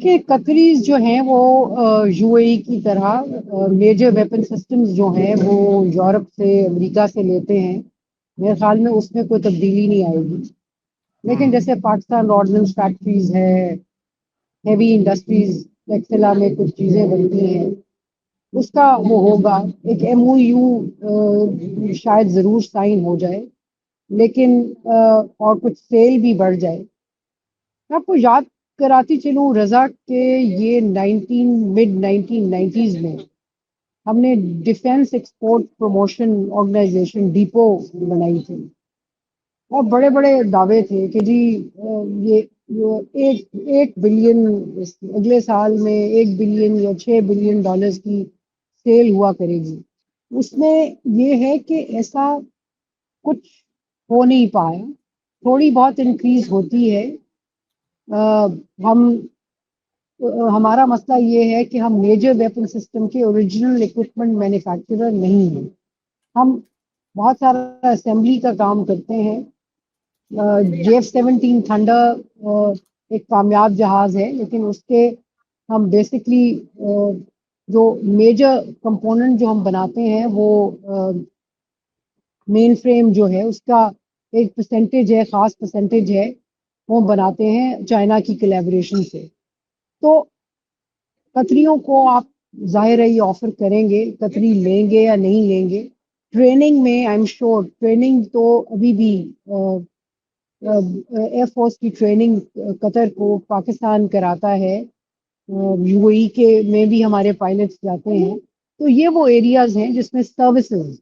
دیکھیں قطریز جو ہیں وہ یو اے ای کی طرح میجر ویپن سسٹمز جو ہیں وہ یورپ سے امریکہ سے لیتے ہیں. میرے خیال میں اس میں کوئی تبدیلی نہیں آئے گی. لیکن جیسے پاکستان آرڈننس فیکٹریز ہے، ہیوی انڈسٹریز ٹیکسلا میں کچھ چیزیں بنتی ہیں، اس کا وہ ہوگا. ایک ایم او یو شاید ضرور سائن ہو جائے، لیکن اور کچھ سیل بھی بڑھ جائے. میں آپ کو یاد کراتی چلوں رضا کہ یہ مڈ 1990s میں ہم نے defence export promotion organisation depot بنائی تھی، اور بڑے بڑے دعوے تھے کہ جی یہ ایک بلین اگلے سال میں 1 بلین یا $6 بلین کی سیل ہوا کرے گی. اس میں یہ ہے کہ ایسا کچھ ہو نہیں پایا. تھوڑی بہت انکریز ہوتی ہے. ہم ہمارا مسئلہ یہ ہے کہ ہم میجر ویپن سسٹم کے اوریجنل اکوپمنٹ مینوفیکچرر نہیں ہیں. ہم بہت سارا اسمبلی کا کام کرتے ہیں. JF-17 تھنڈر ایک کامیاب جہاز ہے، لیکن اس کے ہم بیسکلی جو میجر کمپوننٹ جو ہم بناتے ہیں وہ مین فریم جو ہے اس کا ایک پرسنٹیج ہے، خاص پرسنٹیج ہے، وہ بناتے ہیں چائنا کی کولیبریشن سے. تو قطریوں کو آپ ظاہر ہے یہ آفر کریں گے، قطری لیں گے یا نہیں لیں گے. ٹریننگ میں آئی ایم شیور ٹریننگ تو ابھی بھی ایئر فورس کی ٹریننگ قطر کو پاکستان کراتا ہے. یو اے ای کے میں بھی ہمارے پائلٹس جاتے ہیں. تو یہ وہ ایریاز ہیں جس میں سروسز